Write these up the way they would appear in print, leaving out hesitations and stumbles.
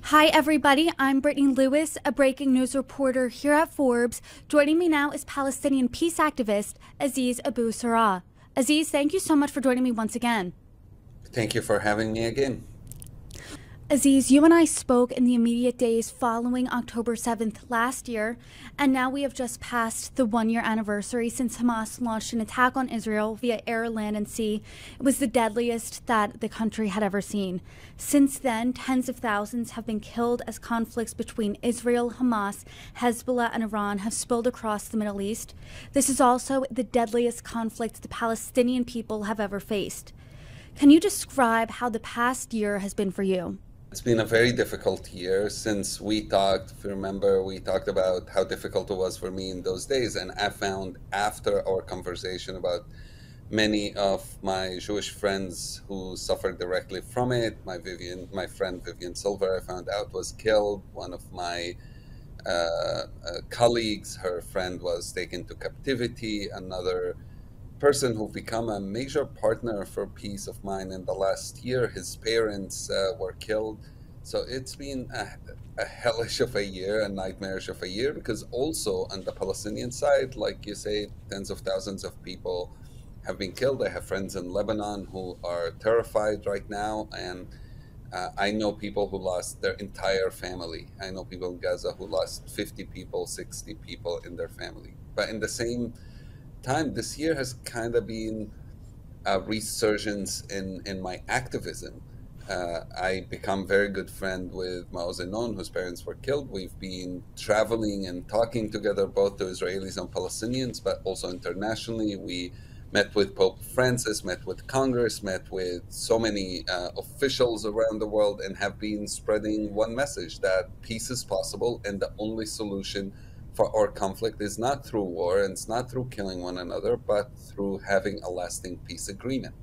Hi, everybody. I'm Brittany Lewis, a breaking news reporter here at Forbes. Joining me now is Palestinian peace activist Aziz Abu Sarah. Aziz, thank you so much for joining me once again. Thank you for having me again. Aziz, you and I spoke in the immediate days following October 7th last year, and now we have just passed the one-year anniversary since Hamas launched an attack on Israel via air, land, and sea. It was the deadliest that the country had ever seen. Since then, tens of thousands have been killed as conflicts between Israel, Hamas, Hezbollah, and Iran have spilled across the Middle East. This is also the deadliest conflict the Palestinian people have ever faced. Can you describe how the past year has been for you? It's been a very difficult year since we talked. If you remember, we talked about how difficult it was for me in those days. And I found after our conversation about many of my Jewish friends who suffered directly from it, my friend Vivian Silver, I found out was killed. One of my colleagues, her friend was taken to captivity. Another person who've become a major partner for peace of mine in the last year, his parents were killed. So it's been a hellish of a year, a nightmarish of a year, because also on the Palestinian side, like you say, tens of thousands of people have been killed. I have friends in Lebanon who are terrified right now, and I know people who lost their entire family. I know people in Gaza who lost 50 people, 60 people in their family. But in the same time, this year has kind of been a resurgence in my activism. I become very good friend with Mao Zenon, whose parents were killed. We've been traveling and talking together, both to Israelis and Palestinians, but also internationally. We met with Pope Francis, met with Congress, met with so many officials around the world, and have been spreading one message, that peace is possible, and the only solution for our conflict is not through war, and it's not through killing one another, but through having a lasting peace agreement.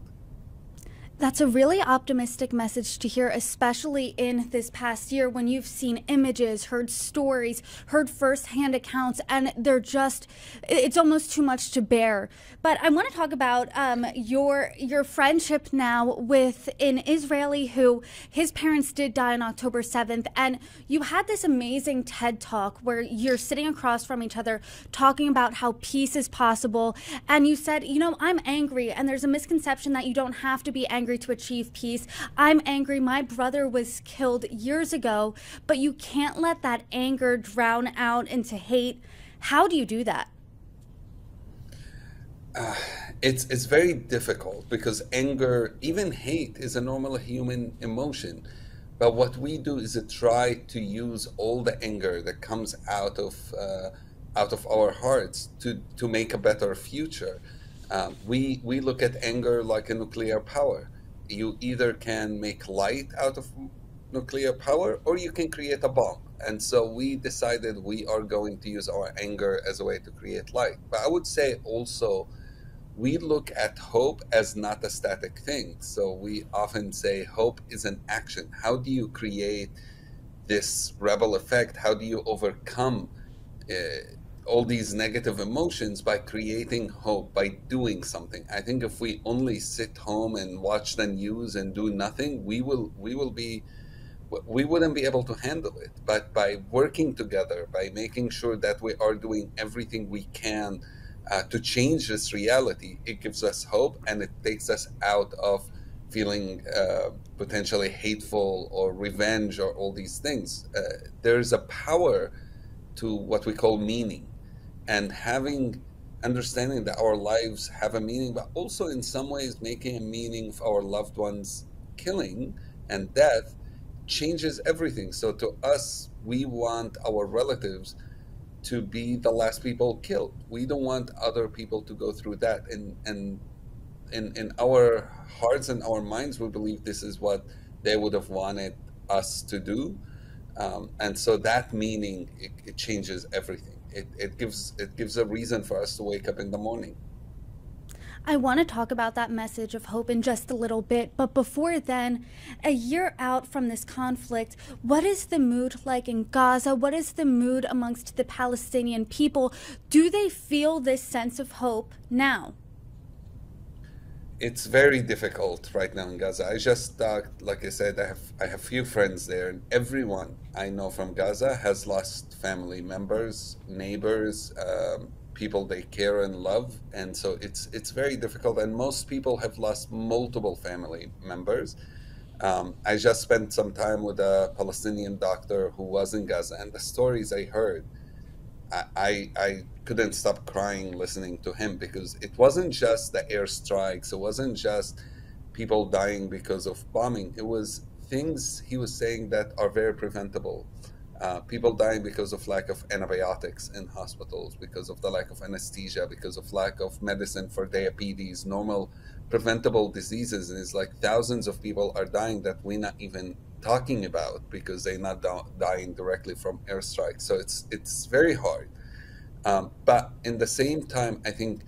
That's a really optimistic message to hear, especially in this past year when you've seen images, heard stories, heard firsthand accounts, and it's almost too much to bear. But I want to talk about your friendship now with an Israeli who his parents did die on October 7th, and you had this amazing TED Talk where you're sitting across from each other talking about how peace is possible, and you said, I'm angry, and there's a misconception that you don't have to be angry to achieve peace. I'm angry. My brother was killed years ago, but you can't let that anger drown out into hate. How do you do that? It's very difficult, because anger, even hate, is a normal human emotion. But what we do is try to use all the anger that comes out of our hearts to make a better future. We look at anger like a nuclear power. You either can make light out of nuclear power, or you can create a bomb. And so we decided we are going to use our anger as a way to create light. But I would say also, we look at hope as not a static thing. So we often say hope is an action. How do you create this rebel effect? How do you overcome all these negative emotions? By creating hope, by doing something. I think if we only sit home and watch the news and do nothing, we wouldn't be able to handle it. But by working together, by making sure that we are doing everything we can to change this reality, it gives us hope, and it takes us out of feeling potentially hateful or revenge or all these things. There's a power to what we call meaning, and understanding that our lives have a meaning, but also in some ways making a meaning for our loved ones killing and death changes everything. So to us, we want our relatives to be the last people killed. We don't want other people to go through that. And in our hearts and our minds, we believe this is what they would have wanted us to do. And so that meaning, it changes everything. It gives a reason for us to wake up in the morning. I want to talk about that message of hope in just a little bit, but before then, a year out from this conflict, what is the mood like in Gaza? What is the mood amongst the Palestinian people? Do they feel this sense of hope now? It's very difficult right now in Gaza. I just like I said, I have few friends there, and everyone I know from Gaza has lost family members, neighbors, people they care and love, and so it's very difficult. And most people have lost multiple family members. I just spent some time with a Palestinian doctor who was in Gaza, and the stories I heard, I couldn't stop crying listening to him, because it wasn't just the airstrikes, it wasn't just people dying because of bombing. It was things he was saying that are very preventable. People dying because of lack of antibiotics in hospitals, because of the lack of anesthesia, because of lack of medicine for diabetes, normal preventable diseases. And it's like thousands of people are dying that we're not even talking about, because they're not dying directly from airstrikes. So it's very hard. But in the same time, I think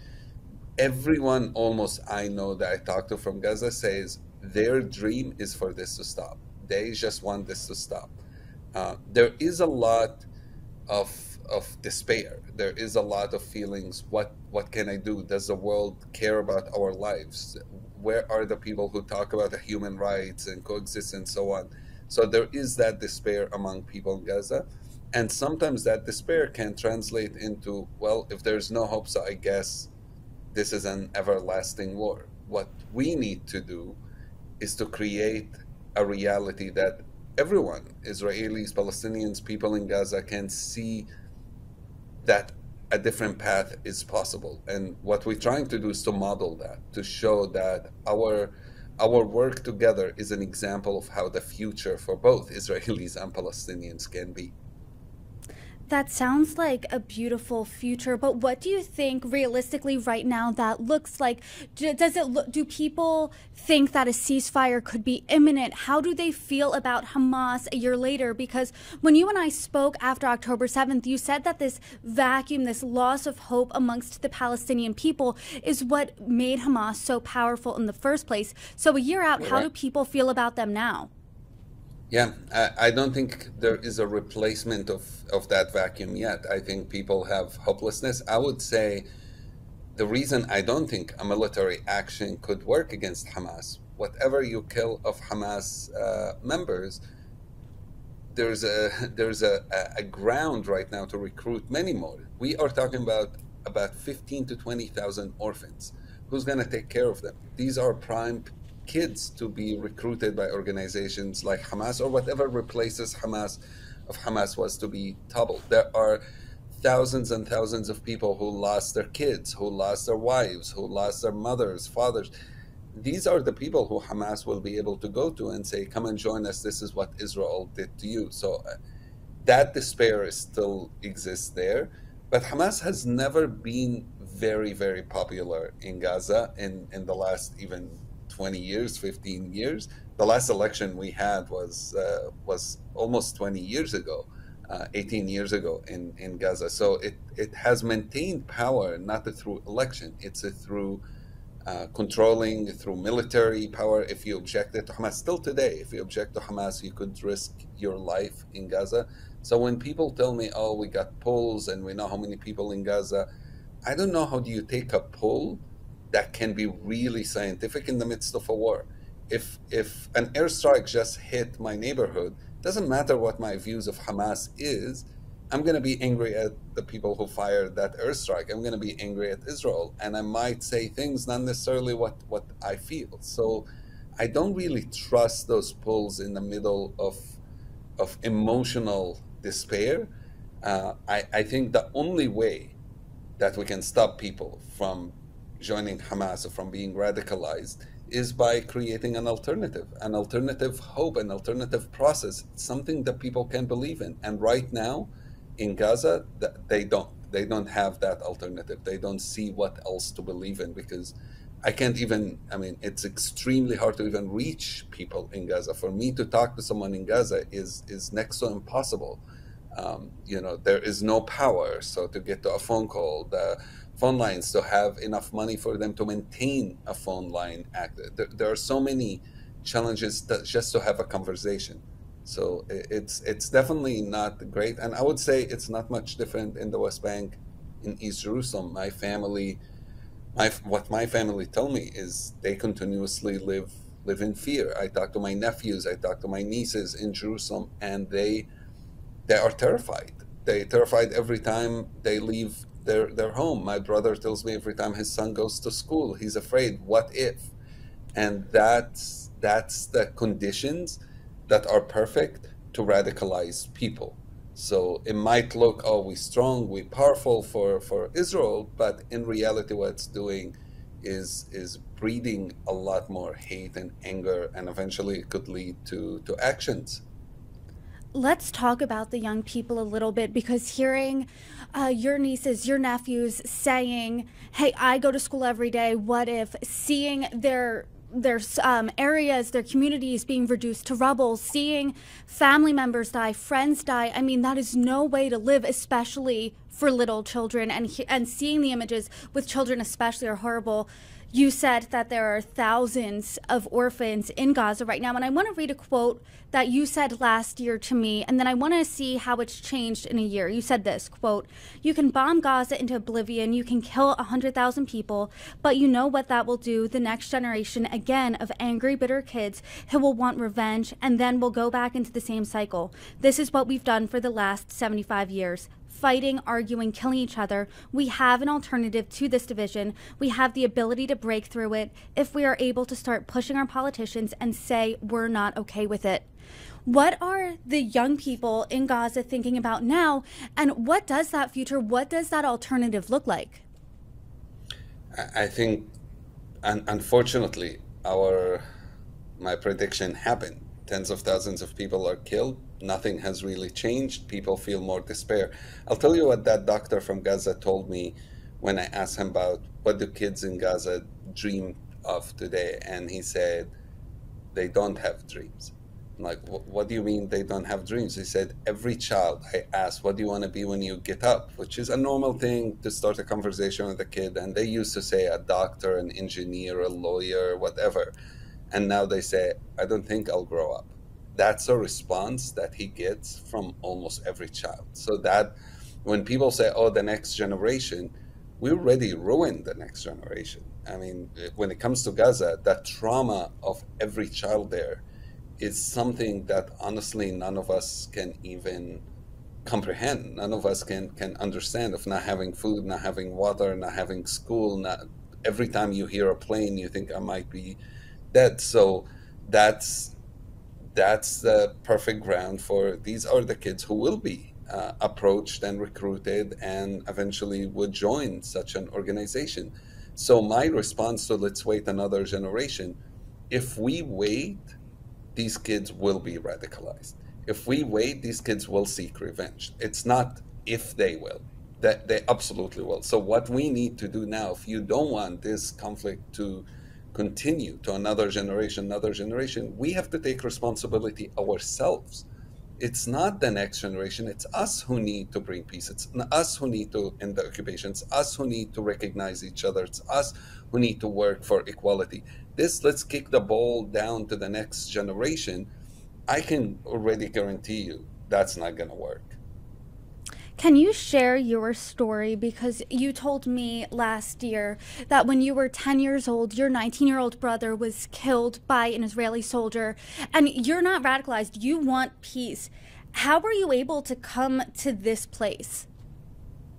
everyone almost I know that I talk to from Gaza says their dream is for this to stop. They just want this to stop. There is a lot of despair. There is a lot of feelings. What can I do? Does the world care about our lives? Where are the people who talk about the human rights and coexistence and so on? So there is that despair among people in Gaza. And sometimes that despair can translate into, well, if there's no hope, so I guess this is an everlasting war. What we need to do is to create a reality that everyone, Israelis, Palestinians, people in Gaza, can see that a different path is possible. And what we're trying to do is to model that, to show that our work together is an example of how the future for both Israelis and Palestinians can be. That sounds like a beautiful future, but what do you think realistically right now that looks like? Do people think that a ceasefire could be imminent? How do they feel about Hamas a year later? Because when you and I spoke after October 7th, you said that this vacuum, this loss of hope amongst the Palestinian people is what made Hamas so powerful in the first place. So a year out, how do people feel about them now? Yeah, I don't think there is a replacement of that vacuum yet. I think people have hopelessness. I would say the reason I don't think a military action could work against Hamas, whatever you kill of Hamas members, there's a ground right now to recruit many more. We are talking about 15 to 20,000 orphans. Who's going to take care of them? These are prime kids to be recruited by organizations like Hamas, or whatever replaces Hamas was to be toppled. There are thousands and thousands of people who lost their kids, who lost their wives, who lost their mothers, fathers. These are the people who Hamas will be able to go to and say, come and join us, this is what Israel did to you. So that despair still exists there. But Hamas has never been very, very popular in Gaza in the last even 20 years, 15 years. The last election we had was almost 20 years ago, 18 years ago in Gaza. So it has maintained power not through election, it's through controlling, through military power. If you objected to Hamas, still today, if you object to Hamas, you could risk your life in Gaza. So when people tell me, oh, we got polls and we know how many people in Gaza, I don't know how do you take a poll that can be really scientific in the midst of a war. If an airstrike just hit my neighborhood, doesn't matter what my views of Hamas is, I'm going to be angry at the people who fired that airstrike. I'm going to be angry at Israel, and I might say things not necessarily what I feel. So I don't really trust those polls in the middle of emotional despair. I think the only way that we can stop people from joining Hamas or from being radicalized is by creating an alternative hope, an alternative process, something that people can believe in. And right now in Gaza, they don't have that alternative. They don't see what else to believe in, because it's extremely hard to even reach people in Gaza. For me to talk to someone in Gaza is next to impossible. There is no power. So to get to a phone call, the phone lines, to have enough money for them to maintain a phone line active. There are so many challenges just to have a conversation. So it's definitely not great. And I would say it's not much different in the West Bank, in East Jerusalem. My what my family told me is they continuously live in fear. I talk to my nephews, I talk to my nieces in Jerusalem, and they are terrified. They terrified every time they leave their home. My brother tells me every time his son goes to school, he's afraid, what if? And that's the conditions that are perfect to radicalize people. So it might look, oh, we're strong, we're powerful for Israel, but in reality what it's doing is breeding a lot more hate and anger, and eventually it could lead to actions. Let's talk about the young people a little bit, because hearing your nieces, your nephews saying, hey, I go to school every day, what if? Seeing their areas, their communities being reduced to rubble, seeing family members die, friends die. I mean, that is no way to live, especially for little children. And seeing the images with children especially are horrible. You said that there are thousands of orphans in Gaza right now. And I want to read a quote that you said last year to me, and then I want to see how it's changed in a year. You said this, quote, "You can bomb Gaza into oblivion, you can kill 100,000 people, but you know what that will do? The next generation, again, of angry, bitter kids who will want revenge, and then will go back into the same cycle. This is what we've done for the last 75 years. Fighting, arguing, killing each other. We have an alternative to this division. We have the ability to break through it if we are able to start pushing our politicians and say we're not okay with it." What are the young people in Gaza thinking about now, and what does that future, what does that alternative look like? I think, unfortunately, my prediction happened. Tens of thousands of people are killed. Nothing has really changed. People feel more despair. I'll tell you what that doctor from Gaza told me when I asked him about what do kids in Gaza dream of today, and he said they don't have dreams. I'm like, what do you mean they don't have dreams? He said, every child I asked, what do you want to be when you get up? Which is a normal thing to start a conversation with a kid. And they used to say a doctor, an engineer, a lawyer, whatever. And now they say, I don't think I'll grow up. That's a response that he gets from almost every child. So that when people say, oh, the next generation, we already ruined the next generation. I mean, when it comes to Gaza, that trauma of every child there is something that honestly none of us can even comprehend. None of us can understand, of not having food, not having water, not having school. Every time you hear a plane, you think I might be dead. So that's the perfect ground for, these are the kids who will be approached and recruited and eventually would join such an organization. So my response to let's wait another generation, if we wait, these kids will be radicalized. If we wait, these kids will seek revenge. It's not if they will, that they absolutely will. So what we need to do now, if you don't want this conflict to continue to another generation, we have to take responsibility ourselves. It's not the next generation, it's us who need to bring peace. It's us who need to end the occupation. It's us who need to recognize each other. It's us who need to work for equality. Let's kick the ball down to the next generation. I can already guarantee you that's not going to work. Can you share your story? Because you told me last year that when you were 10 years old, your 19-year-old brother was killed by an Israeli soldier, and you're not radicalized. You want peace. How were you able to come to this place?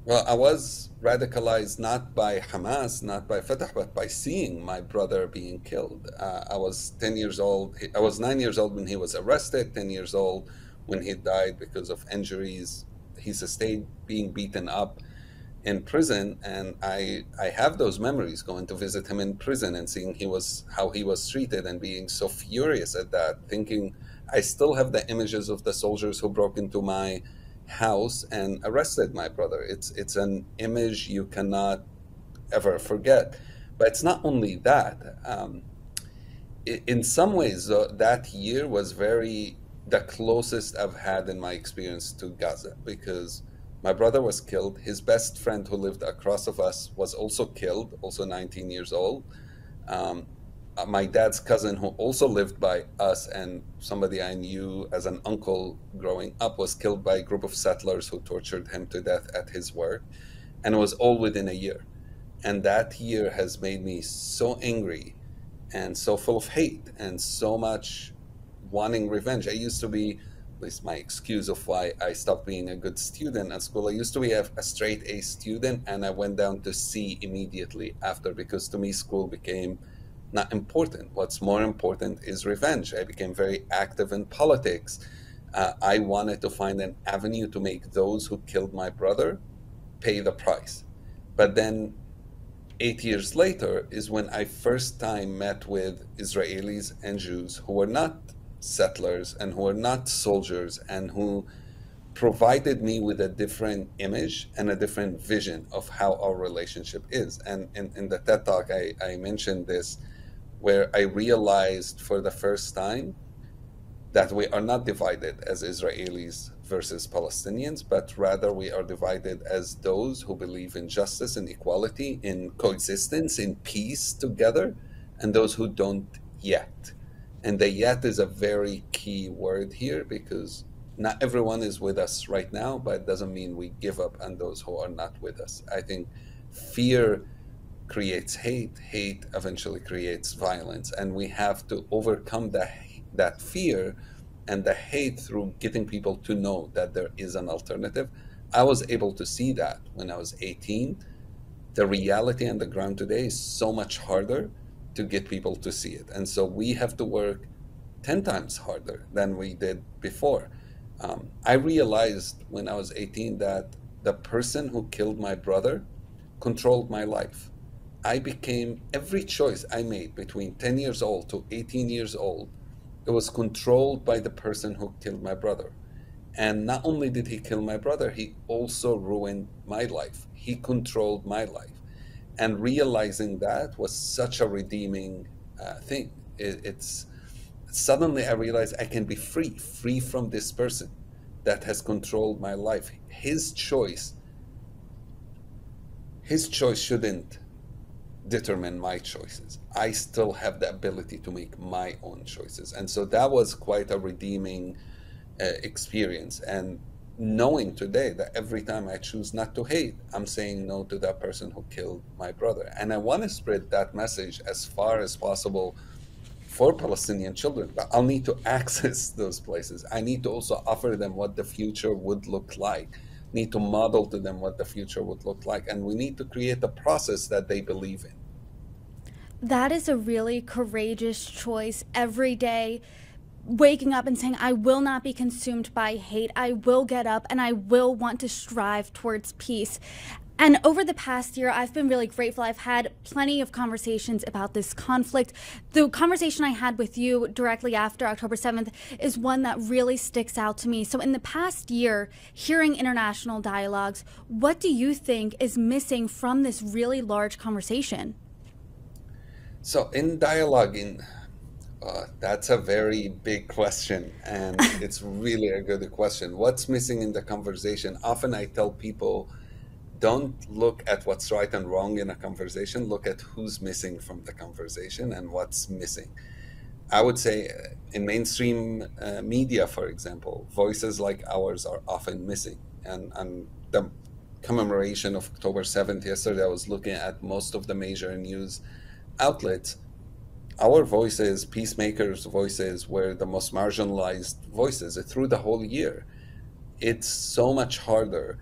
Well, I was radicalized not by Hamas, not by Fatah, but by seeing my brother being killed. I was 10 years old. I was 9 years old when he was arrested, 10 years old when he died because of injuries he sustained being beaten up in prison. And I have those memories, going to visit him in prison and seeing how he was treated and being so furious at that, thinking I still have the images of the soldiers who broke into my house and arrested my brother. It's an image you cannot ever forget. But it's not only that. In some ways, that year was the closest I've had in my experience to Gaza, because my brother was killed. His best friend who lived across of us was also killed, also 19 years old. My dad's cousin, who also lived by us and somebody I knew as an uncle growing up, was killed by a group of settlers who tortured him to death at his work. And it was all within a year. And that year has made me so angry and so full of hate and so much wanting revenge. I used to be, at least my excuse of why I stopped being a good student at school, I used to be a straight A student, and I went down to C immediately after, because to me school became not important. What's more important is revenge. I became very active in politics. I wanted to find an avenue to make those who killed my brother pay the price. But then 8 years later is when I first time met with Israelis and Jews who were not settlers and who were not soldiers, and who provided me with a different image and a different vision of how our relationship is. And in the TED Talk, I mentioned this, where I realized for the first time that we are not divided as Israelis versus Palestinians, but rather we are divided as those who believe in justice and equality, in coexistence, in peace together, and those who don't yet. And the yet is a very key word here, because not everyone is with us right now, but it doesn't mean we give up on those who are not with us. I think fear creates hate, hate eventually creates violence, and we have to overcome that fear and the hate through getting people to know that there is an alternative. I was able to see that when I was 18. The reality on the ground today is so much harder to get people to see it. And so we have to work 10 times harder than we did before. I realized when I was 18 that the person who killed my brother controlled my life. I became, every choice I made between 10 years old to 18 years old, it was controlled by the person who killed my brother. And not only did he kill my brother, he also ruined my life. He controlled my life. And realizing that was such a redeeming thing. It's suddenly I realized I can be free from this person that has controlled my life. His choice shouldn't determine my choices. I still have the ability to make my own choices. And so that was quite a redeeming experience. And knowing today that every time I choose not to hate, I'm saying no to that person who killed my brother. And I want to spread that message as far as possible for Palestinian children, but I'll need to access those places. I need to also offer them what the future would look like, need to model to them what the future would look like, and we need to create a process that they believe in. That is a really courageous choice every day, waking up and saying, I will not be consumed by hate. I will get up and I will want to strive towards peace. And over the past year, I've been really grateful. I've had plenty of conversations about this conflict. The conversation I had with you directly after October 7th is one that really sticks out to me. So in the past year, hearing international dialogues, what do you think is missing from this really large conversation? So in dialoguing, that's a very big question, and it's really a good question. What's missing in the conversation? Often I tell people, don't look at what's right and wrong in a conversation, look at who's missing from the conversation and what's missing. I would say in mainstream media, for example, voices like ours are often missing. And the commemoration of October 7th yesterday, I was looking at most of the major news outlets. Our voices, peacemakers' voices, were the most marginalized voices through the whole year. It's so much harder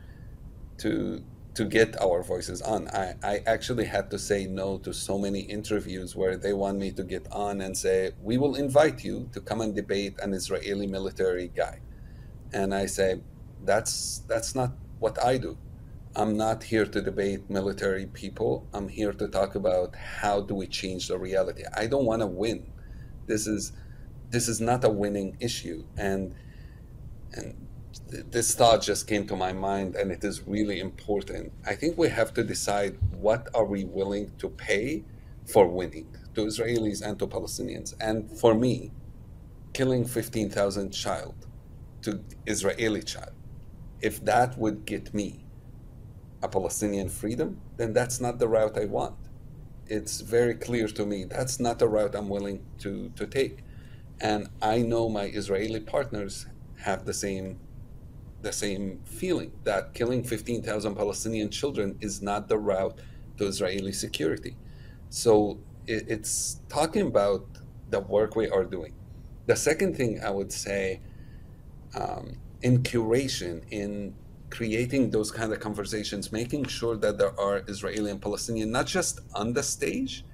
to get our voices on. I actually had to say no to so many interviews where they want me to get on and say, we will invite you to come and debate an Israeli military guy. And I say, that's not what I do. I'm not here to debate military people. I'm here to talk about how do we change the reality. I don't want to win. This is not a winning issue. And this thought just came to my mind, and it is really important. I think we have to decide, what are we willing to pay for winning, to Israelis and to Palestinians. And for me, killing 15,000 child to Israeli child, if that would get me a Palestinian freedom, then that's not the route I want. It's very clear to me that's not the route I'm willing to take. And I know my Israeli partners have the same feeling, that killing 15,000 Palestinian children is not the route to Israeli security. So it's talking about the work we are doing. The second thing I would say, in curation, in creating those kind of conversations, making sure that there are Israeli and Palestinian, not just on the stage,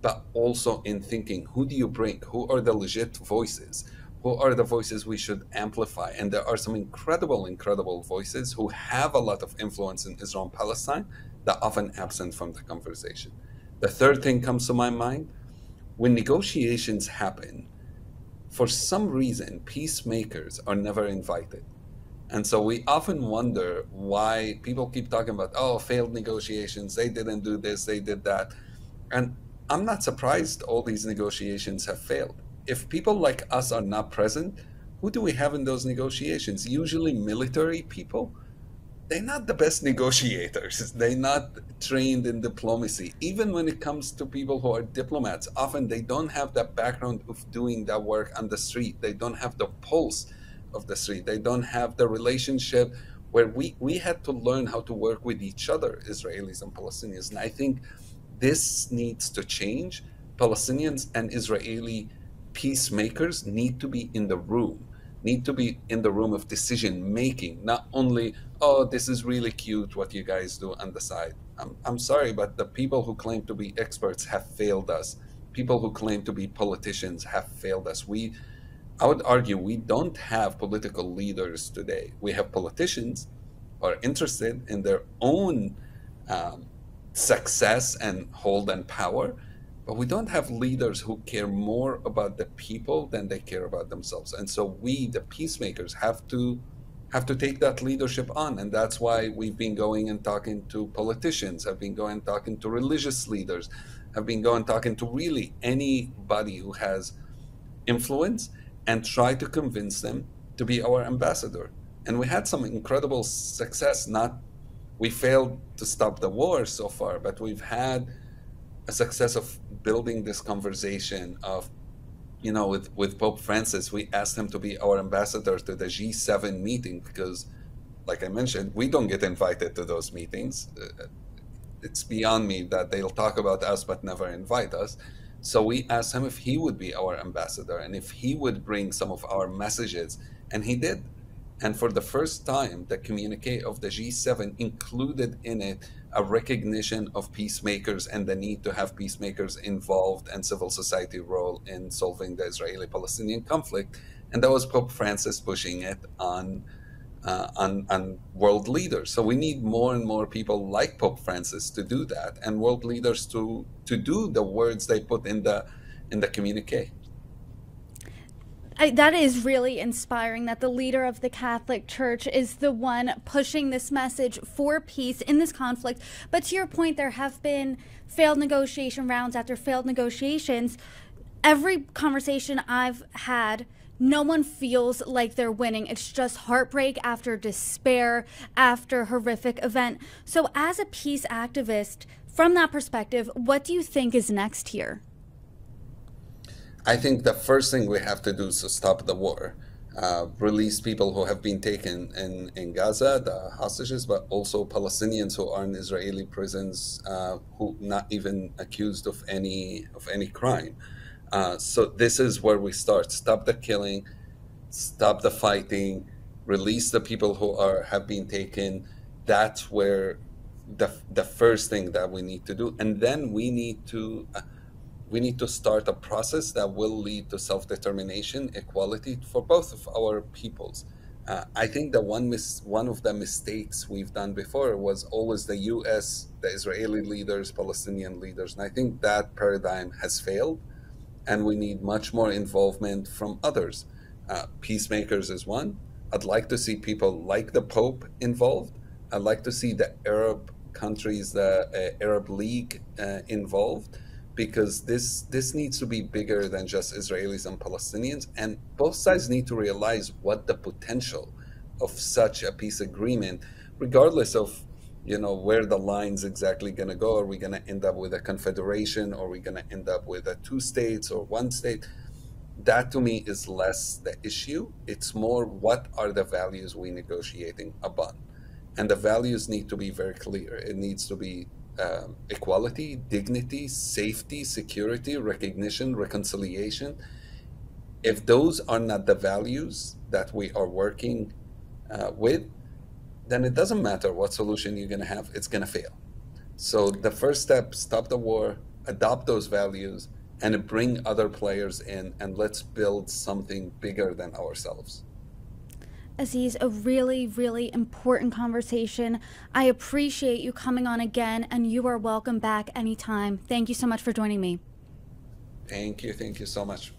but also in thinking, who do you bring? Who are the legit voices? Who are the voices we should amplify? And there are some incredible, incredible voices who have a lot of influence in Israel and Palestine that are often absent from the conversation. The third thing comes to my mind, when negotiations happen, for some reason, peacemakers are never invited. And so we often wonder why people keep talking about, oh, failed negotiations, they didn't do this, they did that. And I'm not surprised all these negotiations have failed. If people like us are not present, who do we have in those negotiations? Usually military people. They're not the best negotiators. They're not trained in diplomacy. Even when it comes to people who are diplomats, often they don't have that background of doing that work on the street. They don't have the pulse of the street. They don't have the relationship where we had to learn how to work with each other, Israelis and Palestinians. And I think this needs to change. Palestinians and Israeli peacemakers need to be in the room, need to be in the room of decision making, not only, oh, this is really cute what you guys do on the side. I'm sorry, but the people who claim to be experts have failed us. People who claim to be politicians have failed us. I would argue we don't have political leaders today. We have politicians who are interested in their own success and hold and power, but we don't have leaders who care more about the people than they care about themselves. And so we, the peacemakers, have to take that leadership on. And that's why we've been going and talking to politicians, have been going and talking to religious leaders, have been going and talking to really anybody who has influence, and try to convince them to be our ambassador. And we had some incredible success. We failed to stop the war so far, but we've had a success of building this conversation of, with Pope Francis. We asked him to be our ambassador to the G7 meeting because, like I mentioned, we don't get invited to those meetings. It's beyond me that they'll talk about us but never invite us. So we asked him if he would be our ambassador and if he would bring some of our messages, and he did. And for the first time, the communique of the G7 included in it a recognition of peacemakers and the need to have peacemakers involved and civil society role in solving the Israeli-Palestinian conflict. And that was Pope Francis pushing it on world leaders. So we need more and more people like Pope Francis to do that, and world leaders to do the words they put in the communique. That is really inspiring that the leader of the Catholic Church is the one pushing this message for peace in this conflict. But to your point, there have been failed negotiation rounds after failed negotiations. Every conversation I've had, no one feels like they're winning. It's just heartbreak after despair after horrific event. So as a peace activist, from that perspective, what do you think is next here? I think the first thing we have to do is to stop the war, release people who have been taken in Gaza, the hostages, but also Palestinians who are in Israeli prisons, who not even accused of any crime. So this is where we start. Stop the killing, stop the fighting, release the people who have been taken. That's where the first thing that we need to do, and then we need to start a process that will lead to self-determination, equality for both of our peoples. I think that one of the mistakes we've done before was always the U.S., the Israeli leaders, Palestinian leaders, and I think that paradigm has failed, and we need much more involvement from others. Peacemakers is one. I'd like to see people like the Pope involved. I'd like to see the Arab countries, the Arab League involved, because this needs to be bigger than just Israelis and Palestinians, and both sides need to realize what the potential of such a peace agreement, regardless of where the line's exactly going to go. Are we going to end up with a confederation, or are we going to end up with a 2 states or 1 state? That to me is less the issue. It's more, what are the values we negotiating upon? And the values need to be very clear. It needs to be equality, dignity, safety, security, recognition, reconciliation. If those are not the values that we are working with, then it doesn't matter what solution you're going to have, it's going to fail. So the first step, stop the war, adopt those values, and bring other players in, and let's build something bigger than ourselves. Aziz, a really, really important conversation. I appreciate you coming on again, and you are welcome back anytime. Thank you so much for joining me. Thank you so much.